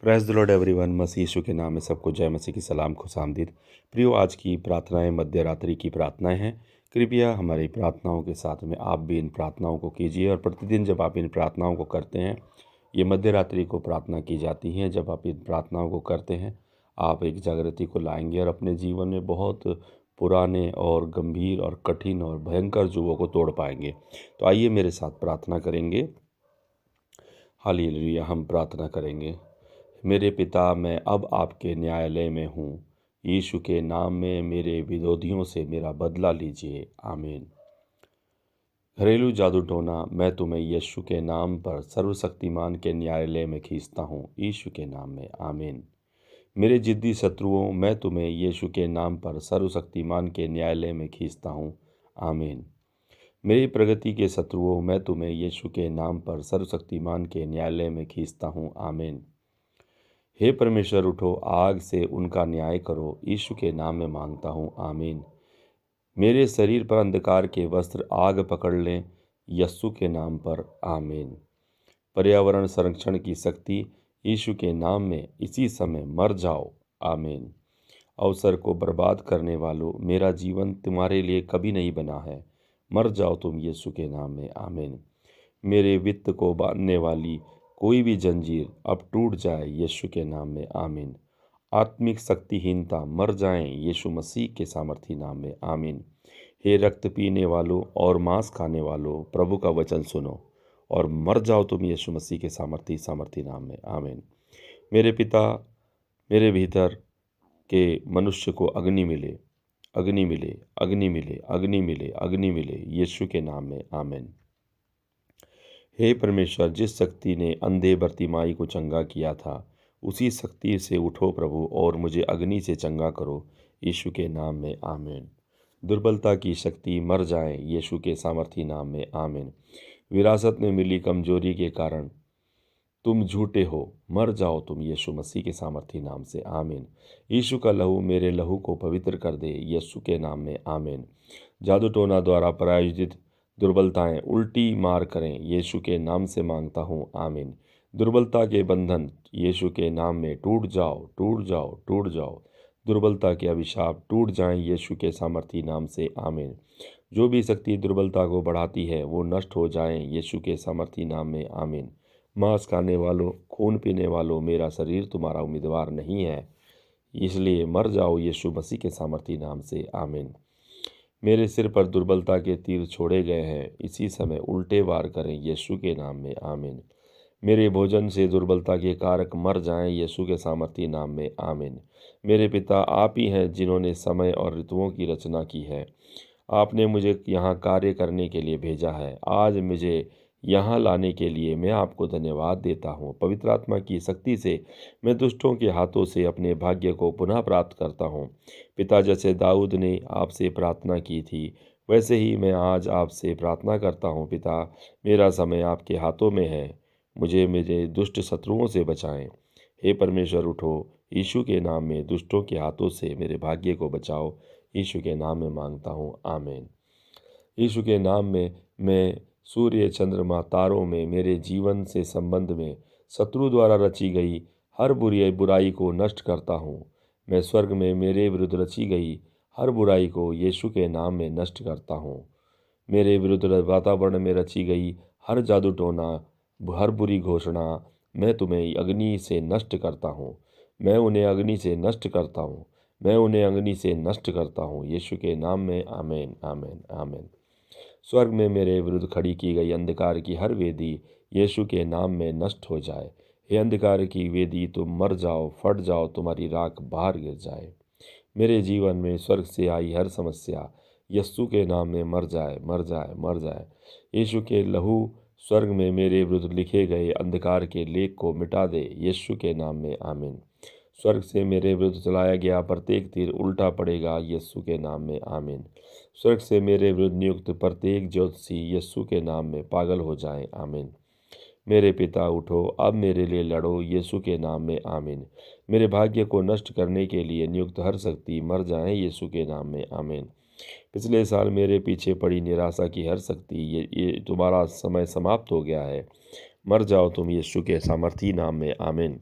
Praise the lord everyone. मसीह यीशु के नाम में सबको जय मसीह की सलाम खुशामदीद। प्रियो, आज की प्रार्थनाएं मध्य रात्रि की प्रार्थनाएं हैं। कृपया हमारी प्रार्थनाओं के साथ में आप भी इन प्रार्थनाओं को कीजिए, और प्रतिदिन जब आप इन प्रार्थनाओं को करते हैं, ये मध्य रात्रि को प्रार्थना की जाती हैं, जब आप इन प्रार्थनाओं को करते हैं आप एक जागृति को लाएंगे और अपने जीवन में बहुत पुराने और गंभीर और कठिन और भयंकर जुगों को तोड़ पाएंगे। तो आइए मेरे साथ प्रार्थना करेंगे। हालेलुया। हम प्रार्थना करेंगे। मेरे पिता, मैं अब आपके न्यायालय में हूँ। यीशु के नाम में मेरे विरोधियों से मेरा बदला लीजिए। आमीन। घरेलू जादू टोना, मैं तुम्हें यीशु के नाम पर सर्वशक्तिमान के न्यायालय में खींचता हूँ। यीशु के नाम में आमीन। मेरे जिद्दी शत्रुओं, मैं तुम्हें यीशु के नाम पर सर्वशक्तिमान के न्यायालय में खींचता हूँ। आमीन। मेरी प्रगति के शत्रुओं, मैं तुम्हें यीशु के नाम पर सर्वशक्तिमान के न्यायालय में खींचता हूँ। आमीन। हे परमेश्वर, उठो, आग से उनका न्याय करो। यीशु के नाम में मांगता हूँ। आमीन। मेरे शरीर पर अंधकार के वस्त्र आग पकड़ लें। यस्सु के नाम पर आमीन। पर्यावरण संरक्षण की शक्ति, यीशु के नाम में इसी समय मर जाओ। आमीन। अवसर को बर्बाद करने वालों, मेरा जीवन तुम्हारे लिए कभी नहीं बना है। मर जाओ तुम यीशु के नाम में। आमीन। मेरे वित्त को बांधने वाली कोई भी जंजीर अब टूट जाए यीशु के नाम में। आमीन। आत्मिक शक्तिहीनता मर जाएं यीशु मसीह के सामर्थी नाम में। आमीन। हे रक्त पीने वालों और मांस खाने वालों, प्रभु का वचन सुनो और मर जाओ तुम यीशु मसीह के सामर्थी नाम में। आमीन। मेरे पिता, मेरे भीतर के मनुष्य को अग्नि मिले, अग्नि मिले, अग्नि मिले, अग्नि मिले, अग्नि मिले यीशु के नाम में। आमीन। हे परमेश्वर, जिस शक्ति ने अंधे बरतिमाई को चंगा किया था, उसी शक्ति से उठो प्रभु, और मुझे अग्नि से चंगा करो यीशु के नाम में। आमीन। दुर्बलता की शक्ति मर जाए यीशु के सामर्थी नाम में। आमीन। विरासत में मिली कमजोरी के कारण तुम झूठे हो, मर जाओ तुम यीशु मसीह के सामर्थी नाम से। आमीन। यीशु का लहू मेरे लहू को पवित्र कर दे यीशु के नाम में। आमीन। जादू टोना द्वारा प्रायोजित दुर्बलताएं उल्टी मार करें यीशु के नाम से मांगता हूँ। आमीन। दुर्बलता के बंधन यीशु के नाम में टूट जाओ, टूट जाओ, टूट जाओ। दुर्बलता के अभिशाप टूट जाएं यीशु के सामर्थी नाम से। आमीन। जो भी शक्ति दुर्बलता को बढ़ाती है वो नष्ट हो जाएं यीशु के सामर्थी नाम में। आमीन। मांस खाने वालों, खून पीने वालों, मेरा शरीर तुम्हारा उम्मीदवार नहीं है, इसलिए मर जाओ यीशु मसीह के सामर्थी नाम से। आमीन। मेरे सिर पर दुर्बलता के तीर छोड़े गए हैं, इसी समय उल्टे वार करें यीशु के नाम में। आमीन। मेरे भोजन से दुर्बलता के कारक मर जाएं यीशु के सामर्थी नाम में। आमीन। मेरे पिता, आप ही हैं जिन्होंने समय और ऋतुओं की रचना की है। आपने मुझे यहाँ कार्य करने के लिए भेजा है। आज मुझे यहाँ लाने के लिए मैं आपको धन्यवाद देता हूँ। पवित्र आत्मा की शक्ति से मैं दुष्टों के हाथों से अपने भाग्य को पुनः प्राप्त करता हूँ। पिता, जैसे दाऊद ने आपसे प्रार्थना की थी, वैसे ही मैं आज आपसे प्रार्थना करता हूँ। पिता, मेरा समय आपके हाथों में है, मुझे मेरे दुष्ट शत्रुओं से बचाएं। हे परमेश्वर, उठो, यीशु के नाम में दुष्टों के हाथों से मेरे भाग्य को बचाओ। यीशु के नाम में मांगता हूँ। आमीन। यीशु के नाम में मैं सूर्य, चंद्रमा, तारों में मेरे जीवन से संबंध में शत्रु द्वारा रची गई हर बुराई को नष्ट करता हूँ। मैं स्वर्ग में मेरे विरुद्ध रची गई हर बुराई को यीशु के नाम में नष्ट करता हूँ। मेरे विरुद्ध वातावरण में रची गई हर जादू टोना, हर बुरी घोषणा मैं तुम्हें अग्नि से नष्ट करता हूँ। मैं उन्हें अग्नि से नष्ट करता हूँ। मैं उन्हें अग्नि से नष्ट करता हूँ यीशु के नाम में। आमीन, आमीन, आमीन। स्वर्ग में मेरे विरुद्ध खड़ी की गई अंधकार की हर वेदी यीशु के नाम में नष्ट हो जाए। हे अंधकार की वेदी, तुम मर जाओ, फट जाओ, तुम्हारी राख बाहर गिर जाए। मेरे जीवन में स्वर्ग से आई हर समस्या यीशु के नाम में मर जाए, मर जाए, मर जाए। यीशु के लहू स्वर्ग में मेरे विरुद्ध लिखे गए अंधकार के लेख को मिटा दे यीशु के नाम में। आमीन। स्वर्ग से मेरे विरुद्ध चलाया गया प्रत्येक तीर उल्टा पड़ेगा यीशु के नाम में। आमीन। स्वर्ग से मेरे विरुद्ध नियुक्त प्रत्येक ज्योतिषी यीशु के नाम में पागल हो जाएं। आमीन। मेरे पिता, उठो, अब मेरे लिए लड़ो यीशु के नाम में। आमीन। मेरे भाग्य को नष्ट करने के लिए नियुक्त हर शक्ति मर जाए यीशु के नाम में। आमीन। पिछले साल मेरे पीछे पड़ी निराशा की हर शक्ति, ये तुम्हारा समय समाप्त हो गया है। मर जाओ तुम यीशु के सामर्थी नाम में। आमीन।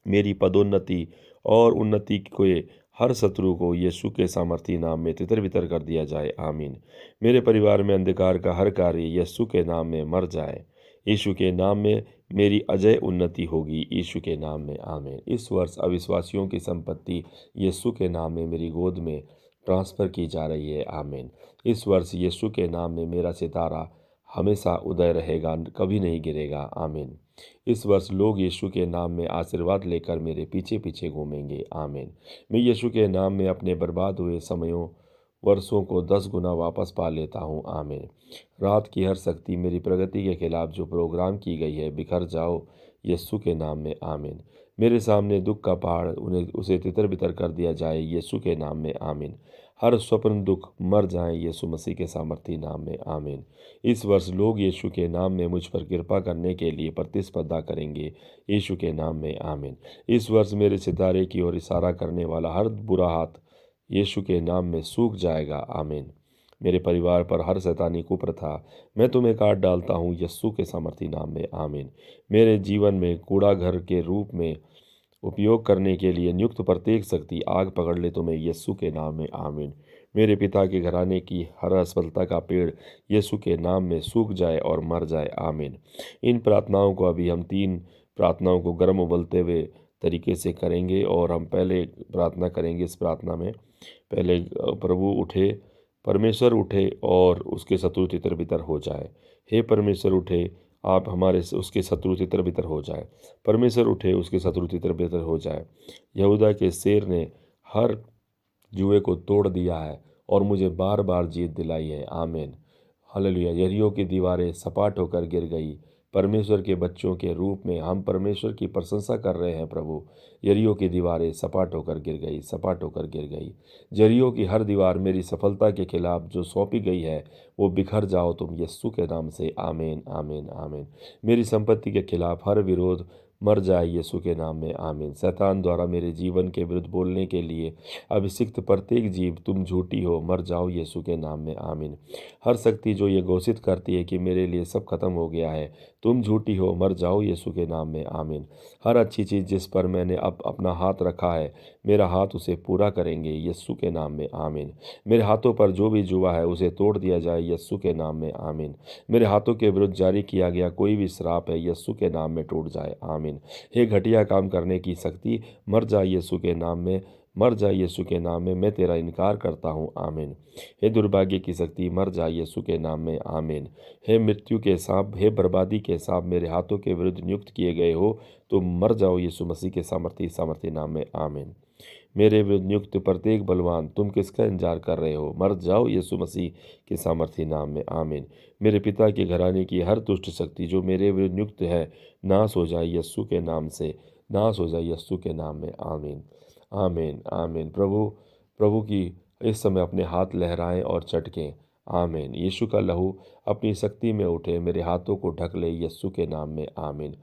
मेरी पदोन्नति और उन्नति के हर शत्रु को यीशु के सामर्थी नाम में तितर-बितर कर दिया जाए, आमीन। मेरे परिवार में अंधकार का हर कार्य यीशु के नाम में मर जाए। यीशु के नाम में मेरी अजय उन्नति होगी, यीशु के नाम में, आमीन। इस वर्ष अविश्वासियों की संपत्ति यीशु के नाम में मेरी गोद में ट्रांसफ़र की जा रही है, आमीन। इस वर्ष यीशु के नाम में मेरा सितारा हमेशा उदय रहेगा, कभी नहीं गिरेगा, आमीन। इस वर्ष लोग यीशु के नाम में आशीर्वाद लेकर मेरे पीछे पीछे घूमेंगे, आमीन। मैं यीशु के नाम में अपने बर्बाद हुए समयों वर्षों को 10 गुना वापस पा लेता हूँ, आमीन। रात की हर शक्ति मेरी प्रगति के खिलाफ जो प्रोग्राम की गई है बिखर जाओ यीशु के नाम में, आमीन। मेरे सामने दुख का पहाड़ उसे तितर बितर कर दिया जाए यीशु के नाम में, आमीन। हर स्वप्न दुख मर जाएं यीशु मसीह के सामर्थी नाम में, आमीन। इस वर्ष लोग यीशु के नाम में मुझ पर कृपा करने के लिए प्रतिस्पर्धा करेंगे, यीशु के नाम में, आमीन। इस वर्ष मेरे सितारे की ओर इशारा करने वाला हर बुरा हाथ यीशु के नाम में सूख जाएगा, आमीन। मेरे परिवार पर हर शैतानी कुप्रथा मैं तुम्हें काट डालता हूँ यीशु के सामर्थी नाम में, आमीन। मेरे जीवन में कूड़ा घर के रूप में उपयोग करने के लिए नियुक्त प्रत्येक शक्ति आग पकड़ ले तुम्हें यीशु के नाम में, आमीन। मेरे पिता के घराने की हर असफलता का पेड़ यीशु के नाम में सूख जाए और मर जाए, आमीन। इन प्रार्थनाओं को अभी हम 3 प्रार्थनाओं को गर्म उबलते हुए तरीके से करेंगे और हम पहले प्रार्थना करेंगे। इस प्रार्थना में पहले प्रभु उठे, परमेश्वर उठे और उसके शत्रु तितर बितर हो जाए। हे परमेश्वर उठे, आप हमारे उसके शत्रु तितर बितर हो जाए। परमेश्वर उठे, उसके शत्रु तितर बितर हो जाए। यहूदा के शेर ने हर जुए को तोड़ दिया है और मुझे बार बार जीत दिलाई है, आमीन। हालेलुया। यरीहो की दीवारें सपाट होकर गिर गई। परमेश्वर के बच्चों के रूप में हम परमेश्वर की प्रशंसा कर रहे हैं प्रभु। यरीहो की दीवारें सपाट होकर गिर गई, सपाट होकर गिर गई। यरीहो की हर दीवार मेरी सफलता के खिलाफ जो सौंपी गई है वो बिखर जाओ तुम यीशु के नाम से, आमीन, आमीन, आमीन। मेरी संपत्ति के खिलाफ हर विरोध मर जाए यीशु के नाम में, आमीन। शैतान द्वारा मेरे जीवन के विरुद्ध बोलने के लिए अभिषिक्त प्रत्येक जीव तुम झूठी हो, मर जाओ यीशु के नाम में, आमीन। हर शक्ति जो ये घोषित करती है कि मेरे लिए सब खत्म हो गया है, तुम झूठी हो, मर जाओ यीशु के नाम में, आमीन। हर अच्छी चीज़ जिस पर मैंने अब अपना हाथ रखा है, मेरा हाथ उसे पूरा करेंगे यीशु के नाम में, आमीन। मेरे हाथों पर जो भी जुआ है उसे तोड़ दिया जाए यीशु के नाम में, आमीन। मेरे हाथों के विरुद्ध जारी किया गया कोई भी श्राप है यीशु के नाम में टूट जाए, आमीन। हे घटिया काम करने की शक्ति, मर जाए यीशु के नाम में, मर जाए यीशु के नाम में, मैं तेरा इनकार करता हूँ, आमीन। हे दुर्भाग्य की शक्ति, मर जाए यीशु के नाम में, आमीन। हे मृत्यु के सांप, हे बर्बादी के सांप मेरे हाथों के विरुद्ध नियुक्त किए गए हो तो मर जाओ यीशु मसीह के सामर्थी नाम में, आमीन। मेरे विरुद्ध नियुक्त प्रत्येक बलवान, तुम किसका इंतजार कर रहे हो, मर जाओ यीशु मसीह के सामर्थी नाम में, आमीन। मेरे पिता के घराने की हर दुष्ट शक्ति जो मेरे विरुद्ध नियुक्त है, नाश हो जाए यीशु के नाम से, नाश हो जाए यीशु के नाम में, आमीन, आमीन, आमीन। प्रभु प्रभु की इस समय अपने हाथ लहराएं और चटकें, आमीन। यीशु का लहू अपनी शक्ति में उठे, मेरे हाथों को ढक ले यीशु के नाम में, आमीन।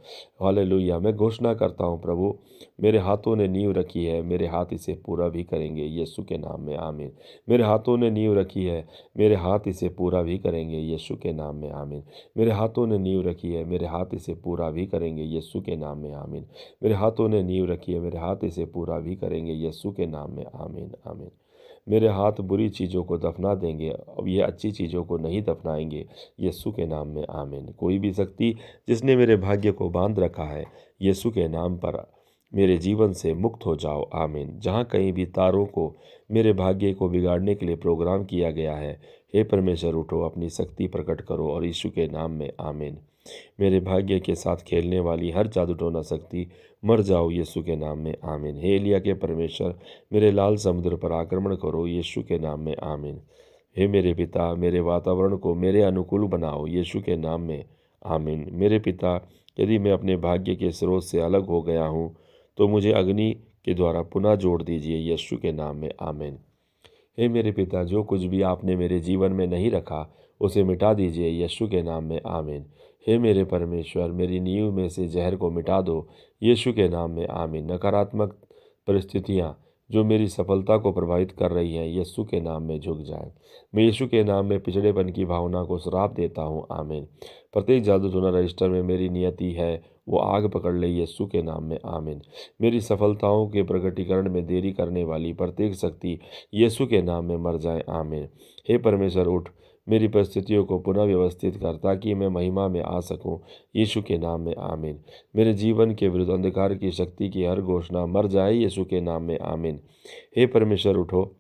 हालेलुया। मैं घोषणा करता हूँ प्रभु, मेरे हाथों ने नींव रखी है, मेरे हाथ इसे पूरा भी करेंगे यीशु के नाम में, आमीन। मेरे हाथों ने नींव रखी है, मेरे हाथ इसे पूरा भी करेंगे यीशु के नाम में, आमीन। मेरे हाथों ने नींव रखी है, मेरे हाथ इसे पूरा भी करेंगे यीशु के नाम में, आमीन। मेरे हाथों ने नींव रखी है, मेरे हाथ इसे पूरा भी करेंगे यीशु के नाम में, आमीन, आमीन। मेरे हाथ बुरी चीज़ों को दफना देंगे, अब ये अच्छी चीज़ों को नहीं दफनाएंगे यीशु के नाम में, आमीन। कोई भी शक्ति जिसने मेरे भाग्य को बांध रखा है, यीशु के नाम पर मेरे जीवन से मुक्त हो जाओ, आमीन। जहाँ कहीं भी तारों को मेरे भाग्य को बिगाड़ने के लिए प्रोग्राम किया गया है, हे परमेश्वर उठो, अपनी शक्ति प्रकट करो और यीशु के नाम में, आमीन। मेरे भाग्य के साथ खेलने वाली हर जादू टोना शक्ति मर जाओ यीशु के नाम में, आमीन। हे एलिय्याह के परमेश्वर, मेरे लाल समुद्र पर आक्रमण करो यीशु के नाम में, आमीन। हे मेरे पिता, मेरे वातावरण को मेरे अनुकूल बनाओ यीशु के नाम में, आमीन। मेरे पिता, यदि मैं अपने भाग्य के स्रोत से अलग हो गया हूँ तो मुझे अग्नि के द्वारा पुनः जोड़ दीजिए यीशु के नाम में, आमीन। हे मेरे पिता, जो कुछ भी आपने मेरे जीवन में नहीं रखा उसे मिटा दीजिए यीशु के नाम में, आमीन। हे मेरे परमेश्वर, मेरी नींव में से जहर को मिटा दो यीशु के नाम में, आमीन। नकारात्मक परिस्थितियाँ जो मेरी सफलता को प्रभावित कर रही है, यीशु के नाम में झुक जाए। मैं यीशु के नाम में पिछड़ेपन की भावना को श्राप देता हूँ। आमीन। प्रत्येक जादू टोना रजिस्टर में मेरी नियति है वो आग पकड़ ले यीशु के नाम में। आमीन। मेरी सफलताओं के प्रकटीकरण में देरी करने वाली प्रत्येक शक्ति यीशु के नाम में मर जाए। आमीन। हे परमेश्वर, उठ मेरी परिस्थितियों को पुनः व्यवस्थित कर ताकि मैं महिमा में आ सकूं। यीशु के नाम में। आमीन। मेरे जीवन के विरुद्ध अंधकार की शक्ति की हर घोषणा मर जाए यीशु के नाम में। आमीन। हे परमेश्वर, उठो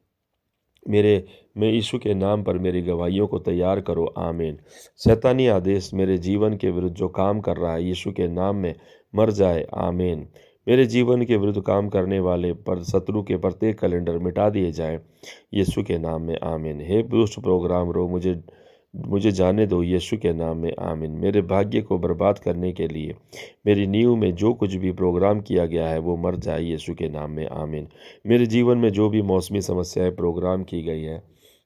मैं यीशु के नाम पर मेरी गवाहियों को तैयार करो। आमीन। शैतानी आदेश मेरे जीवन के विरुद्ध जो काम कर रहा है, यीशु के नाम में मर जाए। आमीन। मेरे जीवन के विरुद्ध काम करने वाले पर शत्रु के प्रत्येक कैलेंडर मिटा दिए जाए यीशु के नाम में। आमीन। हे दुष्ट प्रोग्राम रो, मुझे जाने दो यीशु के नाम में। आमीन। मेरे भाग्य को बर्बाद करने के लिए मेरी नींव में जो कुछ भी प्रोग्राम किया गया है वो मर जाए यीशु के नाम में। आमीन। मेरे जीवन में जो भी मौसमी समस्याएं प्रोग्राम की गई है,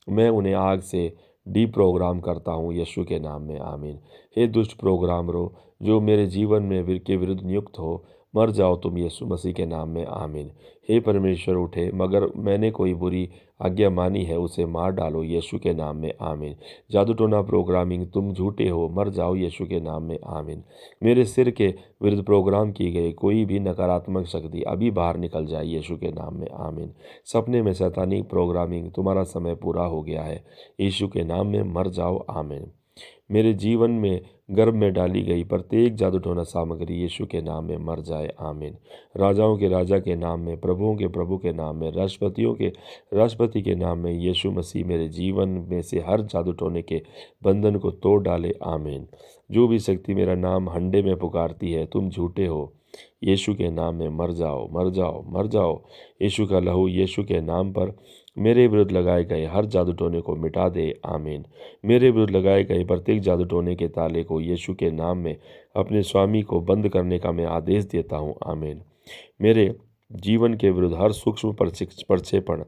मैं उन्हें आग से डीप्रोग्राम करता हूँ यीशु के नाम में। आमीन। हे दुष्ट प्रोग्राम रो, जो मेरे जीवन में के विरुद्ध नियुक्त हो, मर जाओ तुम यीशु मसीह के नाम में। आमीन। हे परमेश्वर, उठे मगर मैंने कोई बुरी आज्ञा मानी है उसे मार डालो यीशु के नाम में। आमीन। जादू टोना प्रोग्रामिंग, तुम झूठे हो, मर जाओ यीशु के नाम में। आमीन। मेरे सिर के विरुद्ध प्रोग्राम की गई कोई भी नकारात्मक शक्ति अभी बाहर निकल जाए यीशु के नाम में। आमीन। सपने में शैतानी प्रोग्रामिंग, तुम्हारा समय पूरा हो गया है यीशु के नाम में, मर जाओ। आमीन। मेरे जीवन में गर्भ में डाली गई प्रत्येक जादू टोना सामग्री यीशु के नाम में मर जाए। आमीन। राजाओं के राजा के नाम में, प्रभुओं के प्रभु के नाम में, राष्ट्रपतियों के राष्ट्रपति के नाम में यीशु मसीह मेरे जीवन में से हर जादू टोने के बंधन को तोड़ डाले। आमीन। जो भी शक्ति मेरा नाम हंडे में पुकारती है, तुम झूठे हो, यीशु के नाम में मर जाओ, मर जाओ, मर जाओ। यीशु का लहू यीशु के नाम पर मेरे विरुद्ध लगाए गए हर जादू टोने को मिटा दे। आमीन। मेरे विरुद्ध लगाए गए प्रत्येक जादू टोने के ताले को यीशु के नाम में अपने स्वामी को बंद करने का मैं आदेश देता हूँ। आमीन। मेरे जीवन के विरुद्ध हर सूक्ष्म प्रक्षेपण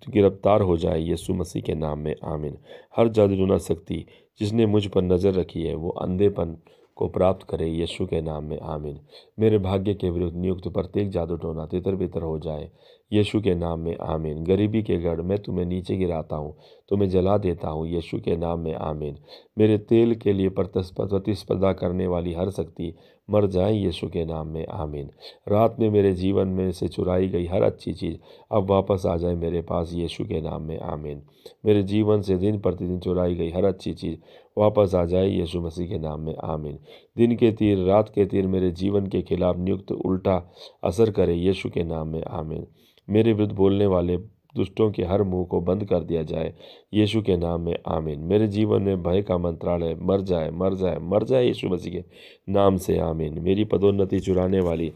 गिरफ्तार हो जाए यीशु मसीह के नाम में। आमीन। हर जादू टोना शक्ति जिसने मुझ पर नज़र रखी है वो अंधेपन को प्राप्त करे यीशु के नाम में। आमीन। मेरे भाग्य के विरुद्ध नियुक्त प्रत्येक जादू टोना तितर बितर हो जाए यीशु के नाम में। आमीन। गरीबी के गढ़ मैं तुम्हें नीचे गिराता हूँ, तुम्हें जला देता हूँ यीशु के नाम में। आमीन। मेरे तेल के लिए प्रतिस्पर्धा करने वाली हर शक्ति मर जाए यीशु के नाम में। आमीन। रात में मेरे जीवन में से चुराई गई हर अच्छी चीज़ अब वापस आ जाए मेरे पास यीशु के नाम में। आमीन। मेरे जीवन से दिन प्रतिदिन चुराई गई हर अच्छी चीज़ वापस आ जाए यीशु मसीह के नाम में। आमीन। दिन के तीर, रात के तीर मेरे जीवन के खिलाफ नियुक्त उल्टा असर करे यीशु के नाम में। आमीन। मेरे विरुद्ध बोलने वाले दुष्टों के हर मुंह को बंद कर दिया जाए यीशु के नाम में। आमीन। मेरे जीवन में भय का मंत्रालय मर जाए, मर जाए, मर जाए यीशु मसीह के नाम से। आमीन। मेरी पदोन्नति चुराने वाली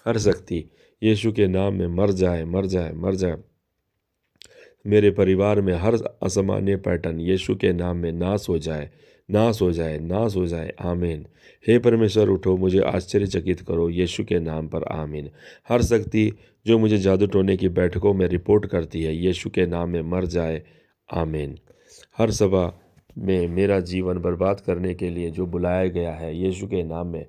हर शक्ति यीशु के नाम में मर जाए, मर जाए, मर जाए। मेरे परिवार में हर असामान्य पैटर्न यीशु के नाम में नाश हो जाए, नाश हो जाए, नाश हो जाए। आमीन। हे परमेश्वर, उठो मुझे आश्चर्यचकित करो यीशु के नाम पर। आमीन। हर शक्ति जो मुझे जादू टोने की बैठकों में रिपोर्ट करती है यीशु के नाम में मर जाए। आमीन। हर सभा में मेरा जीवन बर्बाद करने के लिए जो बुलाया गया है यीशु के नाम में,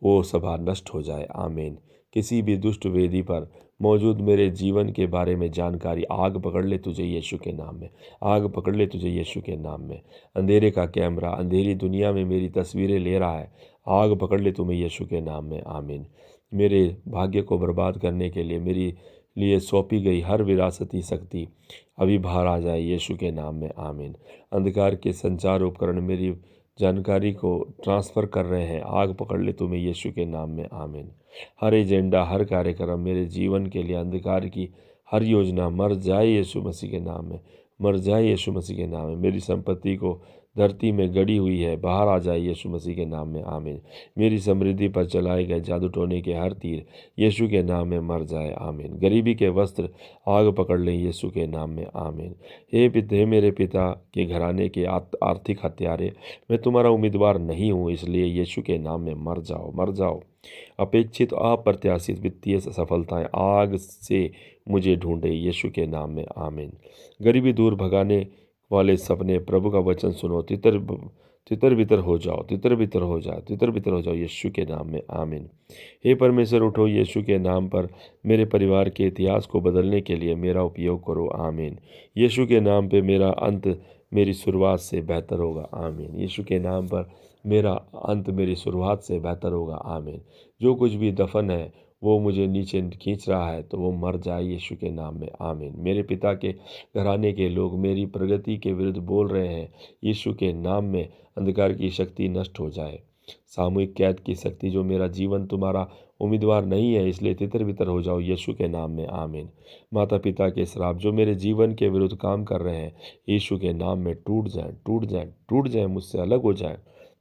वो सभा नष्ट हो जाए। आमीन। किसी भी दुष्ट वेदी पर मौजूद मेरे जीवन के बारे में जानकारी आग पकड़ ले तुझे यीशु के नाम में, आग पकड़ ले तुझे यीशु के नाम में। अंधेरे का कैमरा अंधेरी दुनिया में मेरी तस्वीरें ले रहा है, आग पकड़ ले तुम्हें यीशु के नाम में। आमीन। मेरे भाग्य को बर्बाद करने के लिए मेरी लिए सौंपी गई हर विरासती शक्ति अभी बाहर आ जाए यीशु के नाम में। आमीन। अंधकार के संचार उपकरण मेरी जानकारी को ट्रांसफ़र कर रहे हैं, आग पकड़ ले तुम्हें यीशु के नाम में। आमीन। हर एजेंडा, हर कार्यक्रम, मेरे जीवन के लिए अंधकार की हर योजना मर जाए यीशु मसीह के नाम में, मर जाए यीशु मसीह के नाम में। मेरी संपत्ति को धरती में गड़ी हुई है, बाहर आ जाए यीशु मसीह के नाम में। आमीन। मेरी समृद्धि पर चलाए गए जादू टोने के हर तीर यीशु के नाम में मर जाए। आमीन। गरीबी के वस्त्र आग पकड़ लें यीशु के नाम में। आमीन। हे मेरे पिता के घराने के आर्थिक हत्यारे, मैं तुम्हारा उम्मीदवार नहीं हूँ, इसलिए यीशु के नाम में मर जाओ, मर जाओ। अपेक्षित अप्रत्याशित वित्तीय सफलताएं आग से मुझे ढूंढे यीशु के नाम में। आमीन। गरीबी दूर भगाने वाले सपने, प्रभु का वचन सुनो, तितर बितर हो जाओ, तितर बितर हो जाओ, तितर बितर हो जाओ यीशु के नाम में, आमीन। हे परमेश्वर उठो, यीशु के नाम पर मेरे परिवार के इतिहास को बदलने के लिए मेरा उपयोग करो, आमीन। यीशु के नाम पे मेरा अंत मेरी शुरुआत से बेहतर होगा, आमीन। यीशु के नाम पर मेरा अंत मेरी शुरुआत से बेहतर होगा, आमीन। जो कुछ भी दफन है वो मुझे नीचे खींच रहा है तो वो मर जाए यीशु के नाम में, आमीन। मेरे पिता के घराने के लोग मेरी प्रगति के विरुद्ध बोल रहे हैं, यीशु के नाम में अंधकार की शक्ति नष्ट हो जाए। सामूहिक कैद की शक्ति जो मेरा जीवन तुम्हारा उम्मीदवार नहीं है, इसलिए तितर बितर हो जाओ यीशु के नाम में, आमीन। माता पिता के श्राप जो मेरे जीवन के विरुद्ध काम कर रहे हैं, यीशु के नाम में टूट जाए, टूट जाए, टूट जाए, मुझसे अलग हो जाए।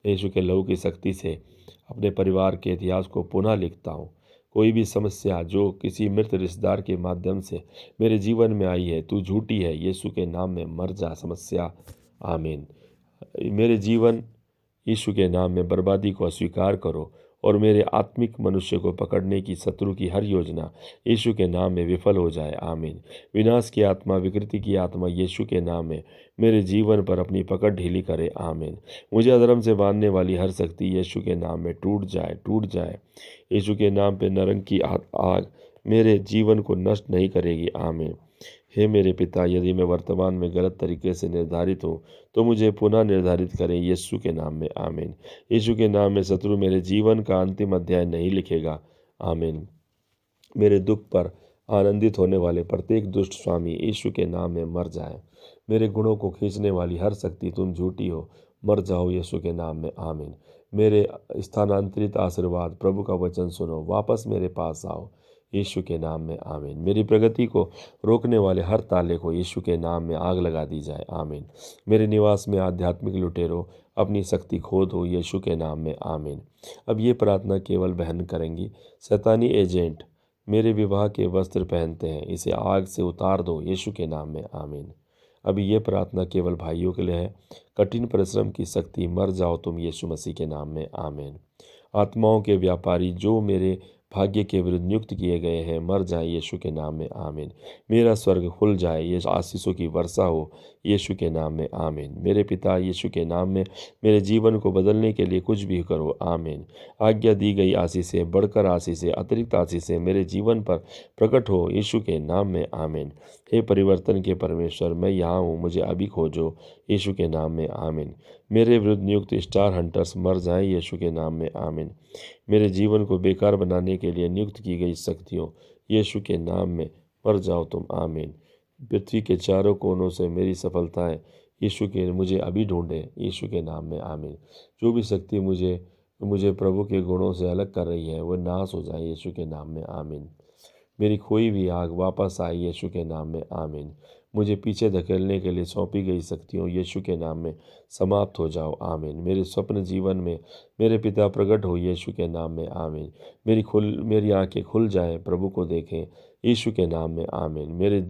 यीशु के लहू की शक्ति से अपने परिवार के इतिहास को पुनः लिखता हूँ। कोई भी समस्या जो किसी मृत रिश्तेदार के माध्यम से मेरे जीवन में आई है, तू झूठी है, यीशु के नाम में मर जा समस्या, आमीन। मेरे जीवन यीशु के नाम में बर्बादी को अस्वीकार करो और मेरे आत्मिक मनुष्य को पकड़ने की शत्रु की हर योजना यीशु के नाम में विफल हो जाए, आमीन। विनाश की आत्मा, विकृति की आत्मा यीशु के नाम में मेरे जीवन पर अपनी पकड़ ढीली करे, आमीन। मुझे अधर्म से बांधने वाली हर शक्ति यीशु के नाम में टूट जाए, टूट जाए। यीशु के नाम पे नरक की आग मेरे जीवन को नष्ट नहीं करेगी, आमीन। हे मेरे पिता, यदि मैं वर्तमान में गलत तरीके से निर्धारित हूँ तो मुझे पुनः निर्धारित करें यीशु के नाम में, आमीन। यीशु के नाम में शत्रु मेरे जीवन का अंतिम अध्याय नहीं लिखेगा, आमीन। मेरे दुख पर आनंदित होने वाले प्रत्येक दुष्ट स्वामी यीशु के नाम में मर जाए। मेरे गुणों को खींचने वाली हर शक्ति तुम झूठी हो, मर जाओ यीशु के नाम में, आमीन। मेरे स्थानांतरित आशीर्वाद, प्रभु का वचन सुनो, वापस मेरे पास आओ यीशु के नाम में, आमीन। मेरी प्रगति को रोकने वाले हर ताले को यीशु के नाम में आग लगा दी जाए, आमीन। मेरे निवास में आध्यात्मिक लुटेरों अपनी शक्ति खो दो यीशु के नाम में, आमीन। अब ये प्रार्थना केवल बहन करेंगी। शैतानी एजेंट मेरे विवाह के वस्त्र पहनते हैं, इसे आग से उतार दो यीशु के नाम में, आमीन। अभी ये प्रार्थना केवल भाइयों के लिए है। कठिन परिश्रम की शक्ति, मर जाओ तुम यीशु मसीह के नाम में, आमीन। आत्माओं के व्यापारी जो मेरे भाग्य के विरुद्ध नियुक्त किए गए हैं, मर जाए यीशु के नाम में, आमीन। मेरा स्वर्ग खुल जाए, ये आशीषों की वर्षा हो यीशु के नाम में, आमीन। मेरे पिता, यीशु के नाम में मेरे जीवन को बदलने के लिए कुछ भी करो, आमीन। आज्ञा दी गई आशीषें, बढ़कर आशीषें, अतिरिक्त आशीषें मेरे जीवन पर प्रकट हो यीशु के नाम में, आमीन। हे परिवर्तन के परमेश्वर, मैं यहाँ हूँ, मुझे अभी खोजो यीशु के नाम में, आमीन। मेरे विरुद्ध नियुक्त स्टार हंटर्स मर जाएं यीशु के नाम में, आमीन। मेरे जीवन को बेकार बनाने के लिए नियुक्त की गई शक्तियों, यीशु के नाम में मर जाओ तुम, आमीन। पृथ्वी के चारों कोनों से मेरी सफलताएं यीशु के मुझे अभी ढूंढे यीशु के नाम में, आमीन। जो भी शक्ति मुझे मुझे प्रभु के गुणों से अलग कर रही है, वह नाश हो जाए यीशु के नाम में, आमीन। मेरी खोई हुई आग वापस आई यीशु के नाम में, आमीन। मुझे पीछे धकेलने के लिए सौंपी गई शक्तियों यीशु के नाम में समाप्त हो जाओ, आमीन। मेरे स्वप्न जीवन में मेरे पिता प्रकट हो यीशु के नाम में, आमीन। मेरी आंखें खुल जाएं, प्रभु को देखें यीशु के नाम में, आमीन। मेरे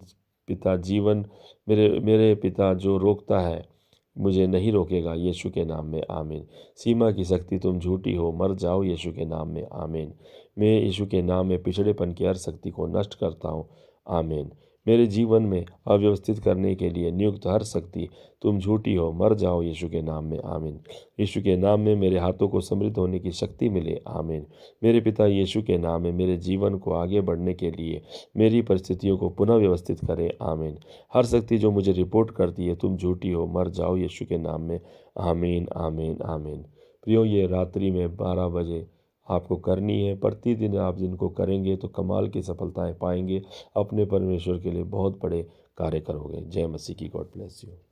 पिता जो रोकता है मुझे नहीं रोकेगा यीशु के नाम में, आमीन। सीमा की शक्ति तुम झूठी हो, मर जाओ यीशु के नाम में, आमीन। मैं यीशु के नाम में पिछड़ेपन की हर शक्ति को नष्ट करता हूँ, आमीन। मेरे जीवन में अव्यवस्थित करने के लिए नियुक्त हर शक्ति तुम झूठी हो, मर जाओ यीशु के नाम में, आमीन। यीशु के नाम में मेरे हाथों को समृद्ध होने की शक्ति मिले, आमीन। मेरे पिता, यीशु के नाम में मेरे जीवन को आगे बढ़ने के लिए मेरी परिस्थितियों को पुनः व्यवस्थित करें, आमीन। हर शक्ति जो मुझे रिपोर्ट करती है तुम झूठी हो, मर जाओ यीशु के नाम में, आमीन, आमीन, आमीन। प्रियो, ये रात्रि में 12 बजे आपको करनी है। प्रतिदिन आप जिनको करेंगे तो कमाल की सफलताएं पाएंगे, अपने परमेश्वर के लिए बहुत बड़े कार्य करोगे। जय मसीह की। God bless you.